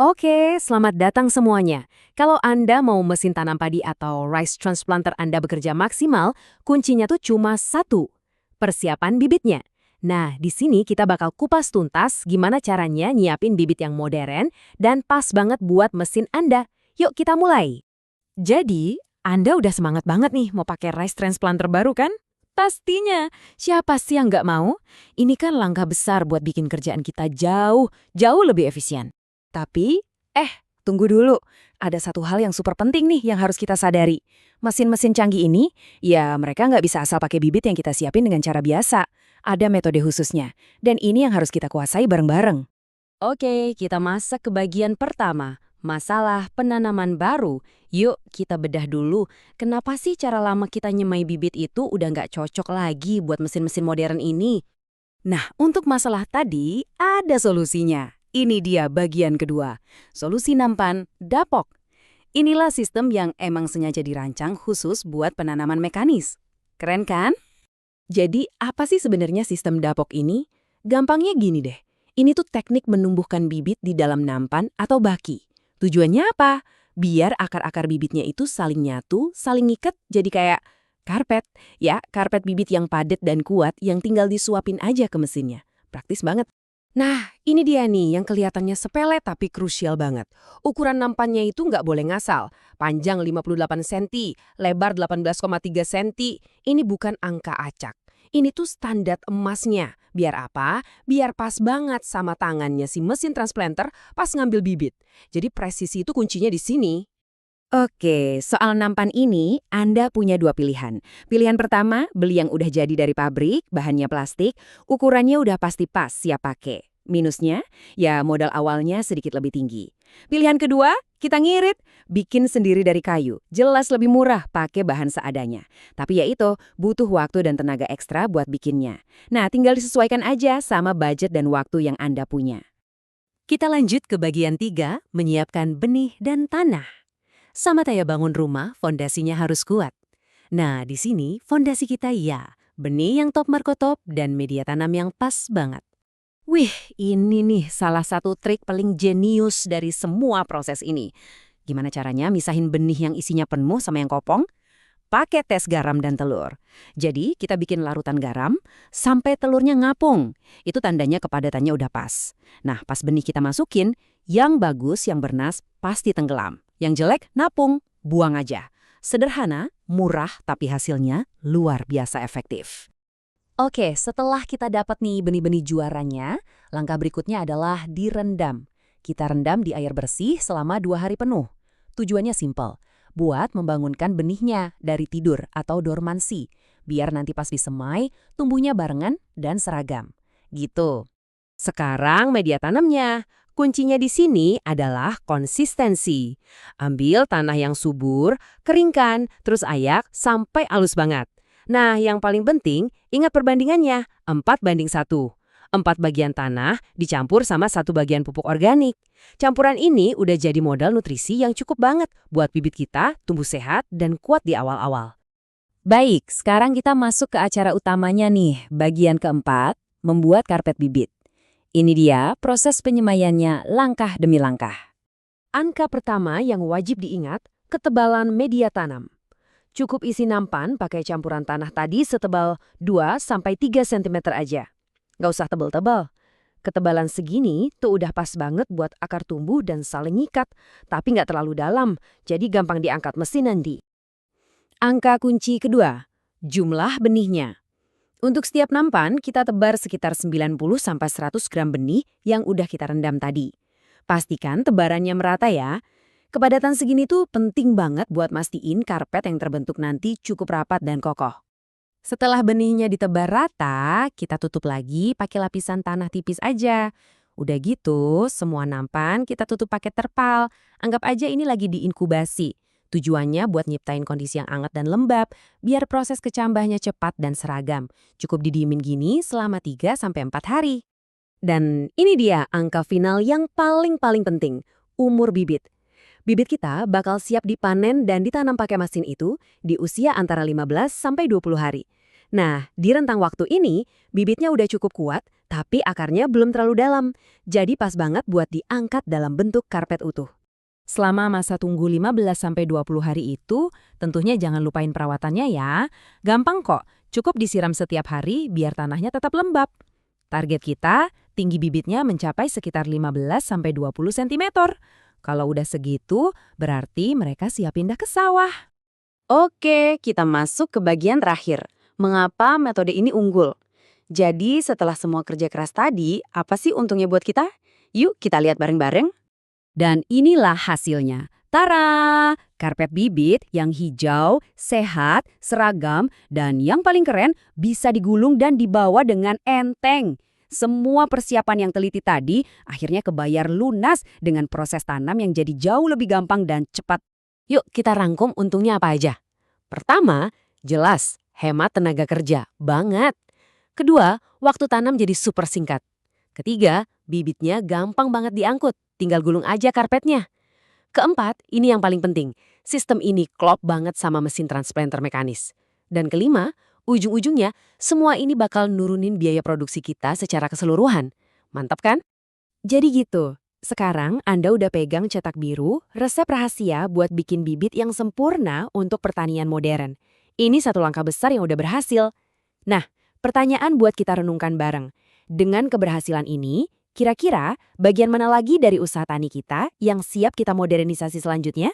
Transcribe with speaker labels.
Speaker 1: Oke, selamat datang semuanya. Kalau Anda mau mesin tanam padi atau rice transplanter Anda bekerja maksimal, kuncinya tuh cuma satu, persiapan bibitnya. Nah, di sini kita bakal kupas tuntas gimana caranya nyiapin bibit yang modern dan pas banget buat mesin Anda. Yuk kita mulai. Jadi, Anda udah semangat banget nih mau pakai rice transplanter baru kan? Pastinya. Siapa sih yang nggak mau? Ini kan langkah besar buat bikin kerjaan kita jauh lebih efisien. Tapi, tunggu dulu. Ada satu hal yang super penting nih yang harus kita sadari. Mesin-mesin canggih ini, ya mereka nggak bisa asal pakai bibit yang kita siapin dengan cara biasa. Ada metode khususnya. Dan ini yang harus kita kuasai bareng-bareng. Oke, kita masuk ke bagian pertama. Masalah penanaman baru. Yuk, kita bedah dulu. Kenapa sih cara lama kita nyemai bibit itu udah nggak cocok lagi buat mesin-mesin modern ini? Nah, untuk masalah tadi, ada solusinya. Ini dia bagian kedua. Solusi nampan Dapok. Inilah sistem yang emang sengaja dirancang khusus buat penanaman mekanis. Keren kan? Jadi, apa sih sebenarnya sistem Dapok ini? Gampangnya gini deh. Ini tuh teknik menumbuhkan bibit di dalam nampan atau baki. Tujuannya apa? Biar akar-akar bibitnya itu saling nyatu, saling ngiket jadi kayak karpet. Ya, karpet bibit yang padat dan kuat yang tinggal disuapin aja ke mesinnya. Praktis banget. Nah, ini dia nih yang kelihatannya sepele tapi krusial banget. Ukuran nampannya itu nggak boleh ngasal. Panjang 58 cm, lebar 18,3 cm. Ini bukan angka acak. Ini tuh standar emasnya. Biar apa? Biar pas banget sama tangannya si mesin transplanter pas ngambil bibit. Jadi presisi itu kuncinya di sini. Oke, soal nampan ini, Anda punya dua pilihan. Pilihan pertama, beli yang udah jadi dari pabrik, bahannya plastik, ukurannya udah pasti pas, siap pakai. Minusnya, ya modal awalnya sedikit lebih tinggi. Pilihan kedua, kita ngirit, bikin sendiri dari kayu. Jelas lebih murah pakai bahan seadanya. Tapi ya itu, butuh waktu dan tenaga ekstra buat bikinnya. Nah, tinggal disesuaikan aja sama budget dan waktu yang Anda punya. Kita lanjut ke bagian 3, menyiapkan benih dan tanah. Sama kayak bangun rumah, fondasinya harus kuat. Nah, di sini fondasi kita ya, benih yang top marko top dan media tanam yang pas banget. Wih, ini nih salah satu trik paling jenius dari semua proses ini. Gimana caranya misahin benih yang isinya penuh sama yang kopong? Pakai tes garam dan telur. Jadi, kita bikin larutan garam sampai telurnya ngapung. Itu tandanya kepadatannya udah pas. Nah, pas benih kita masukin, yang bagus, yang bernas, pasti tenggelam. Yang jelek, napung, buang aja. Sederhana, murah, tapi hasilnya luar biasa efektif. Oke, setelah kita dapat nih benih-benih juaranya, langkah berikutnya adalah direndam. Kita rendam di air bersih selama 2 hari penuh. Tujuannya simpel, buat membangunkan benihnya dari tidur atau dormansi, biar nanti pas disemai, tumbuhnya barengan dan seragam. Gitu. Sekarang media tanamnya. Kuncinya di sini adalah konsistensi. Ambil tanah yang subur, keringkan, terus ayak sampai halus banget. Nah, yang paling penting, ingat perbandingannya, 4:1. 4 bagian tanah dicampur sama 1 bagian pupuk organik. Campuran ini udah jadi modal nutrisi yang cukup banget buat bibit kita tumbuh sehat dan kuat di awal-awal. Baik, sekarang kita masuk ke acara utamanya nih, bagian keempat, membuat karpet bibit. Ini dia proses penyemaiannya langkah demi langkah. Angka pertama yang wajib diingat, ketebalan media tanam. Cukup isi nampan pakai campuran tanah tadi setebal 2-3 cm aja. Nggak usah tebal-tebal. Ketebalan segini tuh udah pas banget buat akar tumbuh dan saling ngikat, tapi nggak terlalu dalam, jadi gampang diangkat mesin nanti. Angka kunci kedua, jumlah benihnya. Untuk setiap nampan, kita tebar sekitar 90-100 gram benih yang udah kita rendam tadi. Pastikan tebarannya merata ya. Kepadatan segini tuh penting banget buat mastiin karpet yang terbentuk nanti cukup rapat dan kokoh. Setelah benihnya ditebar rata, kita tutup lagi pakai lapisan tanah tipis aja. Udah gitu, semua nampan kita tutup pakai terpal. Anggap aja ini lagi diinkubasi. Tujuannya buat nyiptain kondisi yang hangat dan lembab, biar proses kecambahnya cepat dan seragam. Cukup didiemin gini selama 3-4 hari. Dan ini dia angka final yang paling penting, umur bibit. Bibit kita bakal siap dipanen dan ditanam pakai mesin itu di usia antara 15-20 hari. Nah, di rentang waktu ini, bibitnya udah cukup kuat, tapi akarnya belum terlalu dalam. Jadi pas banget buat diangkat dalam bentuk karpet utuh. Selama masa tunggu 15-20 hari itu, tentunya jangan lupain perawatannya ya. Gampang kok, cukup disiram setiap hari biar tanahnya tetap lembab. Target kita, tinggi bibitnya mencapai sekitar 15-20 cm. Kalau udah segitu, berarti mereka siap pindah ke sawah.
Speaker 2: Oke, kita masuk ke bagian terakhir. Mengapa metode ini unggul? Jadi setelah semua kerja keras tadi, apa sih untungnya buat kita? Yuk kita lihat bareng-bareng.
Speaker 1: Dan inilah hasilnya. Tara! Karpet bibit yang hijau, sehat, seragam, dan yang paling keren bisa digulung dan dibawa dengan enteng. Semua persiapan yang teliti tadi akhirnya kebayar lunas dengan proses tanam yang jadi jauh lebih gampang dan cepat. Yuk kita rangkum untungnya apa aja. Pertama, jelas hemat tenaga kerja banget. Kedua, waktu tanam jadi super singkat. Ketiga, bibitnya gampang banget diangkut, tinggal gulung aja karpetnya. Keempat, ini yang paling penting, sistem ini klop banget sama mesin transplanter mekanis. Dan kelima, ujung-ujungnya semua ini bakal nurunin biaya produksi kita secara keseluruhan. Mantap kan? Jadi gitu, sekarang Anda udah pegang cetak biru, resep rahasia buat bikin bibit yang sempurna untuk pertanian modern. Ini satu langkah besar yang udah berhasil. Nah, pertanyaan buat kita renungkan bareng. Dengan keberhasilan ini, kira-kira bagian mana lagi dari usaha tani kita yang siap kita modernisasi selanjutnya?